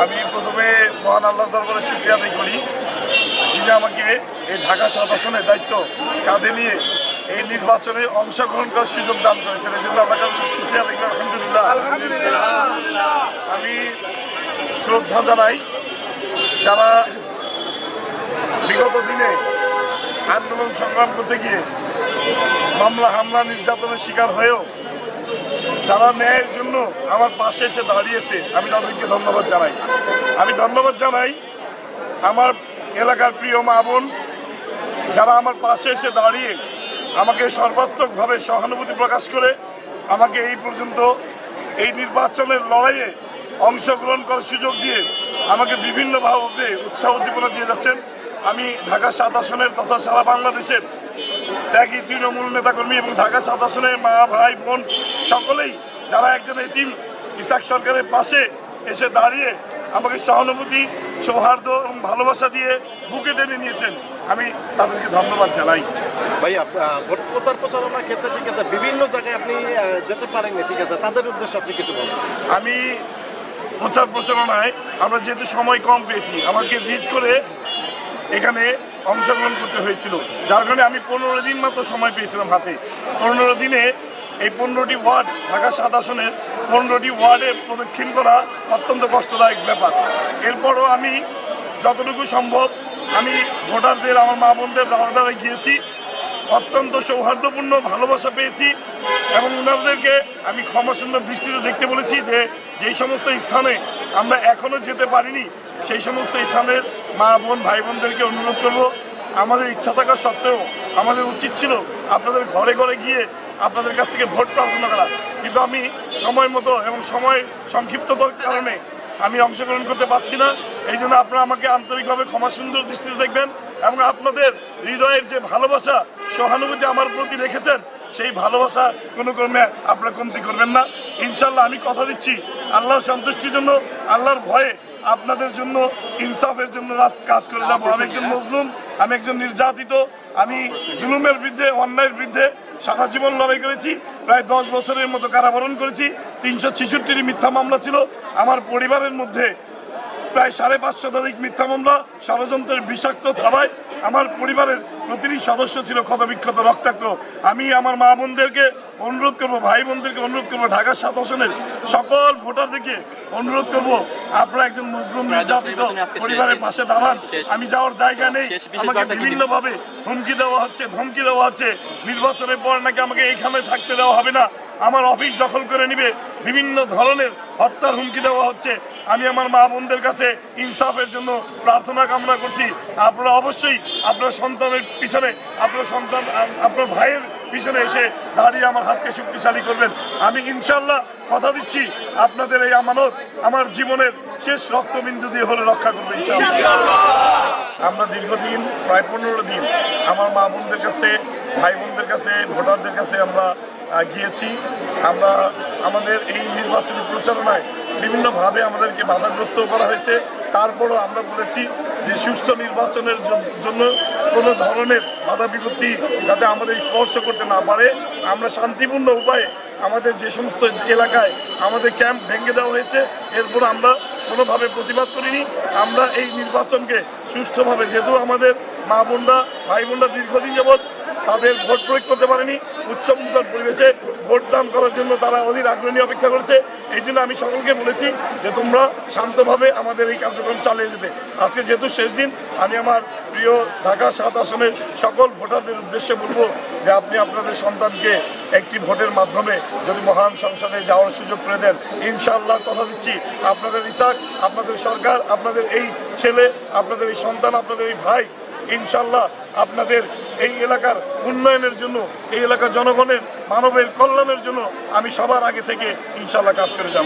আমি প্রথমে মহান আল্লাহর দরবারে শুকরিয়া আদায় করি, যিনি আমাকে এই ঢাকা ৭ আসনের দায়িত্ব কাঁধে নিয়ে এই নির্বাচনে অংশগ্রহণ করার সুযোগ দান করেছেন। এই জন্য আপনার কাছে শুকরিয়া আদায় করি। আলহামদুলিল্লাহ। আমি শ্রদ্ধা জানাই যারা বিগত দিনে আন্দোলন সংগ্রাম করতে গিয়ে মামলা হামলা নির্যাতনের শিকার হয়েও যারা ন্যায়ের জন্য আমার পাশে এসে দাঁড়িয়েছে, আমি তাদেরকে ধন্যবাদ জানাই। আমি ধন্যবাদ জানাই আমার এলাকার প্রিয় মা বোন যারা আমার পাশে এসে দাঁড়িয়ে আমাকে সর্বাত্মকভাবে সহানুভূতি প্রকাশ করে আমাকে এই পর্যন্ত এই নির্বাচনের লড়াইয়ে অংশগ্রহণ করার সুযোগ দিয়ে আমাকে বিভিন্নভাবে উৎসাহ উদ্দীপনা দিয়ে যাচ্ছেন। আমি ঢাকা ৭ আসনের তথা সারা বাংলাদেশের ত্যাগী তৃণমূল নেতাকর্মী এবং ঢাকা ৭ আসনের মা ভাই বোন সকলেই যারা একজন এতিম ইসাক সরকারের পাশে এসে দাঁড়িয়ে আমাকে সহানুভূতি, সৌহার্দ্য এবং ভালোবাসা দিয়ে বুকে টেনে নিয়েছেন, আমি তাদেরকে ধন্যবাদ জানাই। ভাইয়া, ভোট প্রচারণার ক্ষেত্রে ঠিক আছে, বিভিন্ন জায়গায় আপনি যেতে পারেননি, ঠিক আছে, তাদের উদ্দেশ্যে আপনি কিছু বলুন। আমি প্রচারণায় আমরা যেহেতু সময় কম পেয়েছি, আমাকে লিড করে এখানে অংশগ্রহণ করতে হয়েছিল, যার কারণে আমি 15 দিন মাত্র সময় পেয়েছিলাম হাতে। 15 দিনে এই 15টি ওয়ার্ড, ঢাকা 7 আসনের 15টি ওয়ার্ডে প্রদক্ষিণ করা অত্যন্ত কষ্টদায়ক ব্যাপার। এরপরও আমি যতটুকু সম্ভব আমি ভোটারদের, আমার মা বোনদের দ্বারা গিয়েছি, অত্যন্ত সৌহার্দ্যপূর্ণ ভালোবাসা পেয়েছি এবং ওনাদেরকে আমি ক্ষমাসুন্দর দৃষ্টিতে দেখতে বলেছি যে যেই সমস্ত স্থানে আমরা এখনও যেতে পারিনি সেই সমস্ত স্থানের মা বোন ভাই বোনদেরকে অনুরোধ করব, আমাদের ইচ্ছা থাকা সত্ত্বেও আমাদের উচিত ছিল আপনাদের ঘরে ঘরে গিয়ে আপনাদের কাছ থেকে ভোট প্রার্থনা করা, কিন্তু আমি সময় মতো এবং সময় সংক্ষিপ্ততার কারণে আমি অংশগ্রহণ করতে পারছি না। এই জন্য আপনারা আমাকে আন্তরিকভাবে ক্ষমাসুন্দর দৃষ্টিতে দেখবেন এবং আপনাদের হৃদয়ের যে ভালোবাসা, সহানুভূতি আমার প্রতি রেখেছেন, সেই ভালোবাসা কোনো ক্রমে আপনারা কমতি করবেন না। ইনশাল্লাহ আমি কথা দিচ্ছি আল্লাহর সন্তুষ্টির জন্য, আল্লাহর ভয়ে আপনাদের জন্য, ইনসাফের জন্য কাজ করে যাবো। আমি একজন মজলুম, আমি একজন নির্যাতিত, আমি জুলুমের বিরুদ্ধে, অন্যায়ের বিরুদ্ধে সারা জীবন লড়াই করেছি, প্রায় 10 বছরের মতো কারাবরণ করেছি। 366টি মিথ্যা মামলা ছিল আমার পরিবারের মধ্যে, প্রায় 550 শতাধিক মিথ্যা মামলা, ষড়যন্ত্রের বিষাক্ত থাবায় আমার পরিবারের প্রতিটি সদস্য ছিল ক্ষতবিক্ষত, রক্তাক্ত। আমি আমার মা বোনদেরকে অনুরোধ করবো, ভাই বোনদেরকে অনুরোধ করবো, ঢাকা 7 আসনের সকল ভোটারদেরকে অনুরোধ করবো, আপনারা একজন মুসলিম নির্যাতিত পরিবারের পাশে দাঁড়ান। আমি যাওয়ার জায়গা নেই, আমাকে বিভিন্নভাবে হুমকি দেওয়া হচ্ছে, ধমকি দেওয়া হচ্ছে, নির্বাচনের পর নাকি আমাকে এইখানে থাকতে দেওয়া হবে না, আমার অফিস দখল করে নিবে, বিভিন্ন ধরনের হত্যার হুমকি দেওয়া হচ্ছে। আমি আমার মা বোনদের কাছে ইনসাফের জন্য প্রার্থনা কামনা করছি, আপনারা অবশ্যই আপনার সন্তানের পিছনে, আপনার ভাইয়ের পিছনে এসে দাঁড়িয়ে আমার হাতকে শক্তিশালী করবেন। আমি ইনশাল্লাহ কথা দিচ্ছি আপনাদের এই আমানত আমার জীবনের শেষ রক্তবিন্দু দিয়ে হলে রক্ষা করবো ইনশাল্লাহ। আমরা দীর্ঘদিন, প্রায় 15 দিন আমার মা বোনদের কাছে, ভাই বোনদের কাছে, ভোটারদের কাছে আমরা গিয়েছি। আমরা আমাদের এই নির্বাচনী প্রচারণায় বিভিন্নভাবে আমাদেরকে বাধাগ্রস্ত করা হয়েছে, তারপরও আমরা বলেছি যে সুষ্ঠু নির্বাচনের জন্য কোনো ধরনের বাধা বিপত্তি যাতে আমাদের স্পর্শ করতে না পারে, আমরা শান্তিপূর্ণ উপায়ে আমাদের যে সমস্ত এলাকায় আমাদের ক্যাম্প ভেঙে দেওয়া হয়েছে এরপর আমরা কোনোভাবে প্রতিবাদ করিনি। আমরা এই নির্বাচনকে সুষ্ঠুভাবে, যেহেতু আমাদের মা বোনরা, ভাই বোনরা দীর্ঘদিন যাবৎ তাদের ভোট প্রয়োগ করতে পারেনি, উচ্চমুখর পরিবেশে ভোট দান করার জন্য তারা অধীর আগ্রহ নিয়ে অপেক্ষা করেছে। এই জন্য আমি সকলকে বলেছি যে তোমরা শান্তভাবে আমাদের এই কার্যক্রম চালিয়ে যেতে। আজকে যেহেতু শেষ দিন, আমি আমার প্রিয় ঢাকা 7 আসনের সকল ভোটারদের উদ্দেশ্যে বলবো যে আপনি আপনাদের সন্তানকে একটি ভোটের মাধ্যমে যদি মহান সংসদে যাওয়ার সুযোগ করে দেন, ইনশাআল্লাহ কথা দিচ্ছি আপনাদের ইসাক, আপনাদের সরকার, আপনাদের এই ছেলে, আপনাদের এই সন্তান, আপনাদের এই ভাই ইনশাআল্লাহ আপনাদের এই এলাকার উন্নয়নের জন্য, এই এলাকার জনগণের মানবের কল্যাণের জন্য আমি সবার আগে থেকে ইনশাআল্লাহ কাজ করে যাব।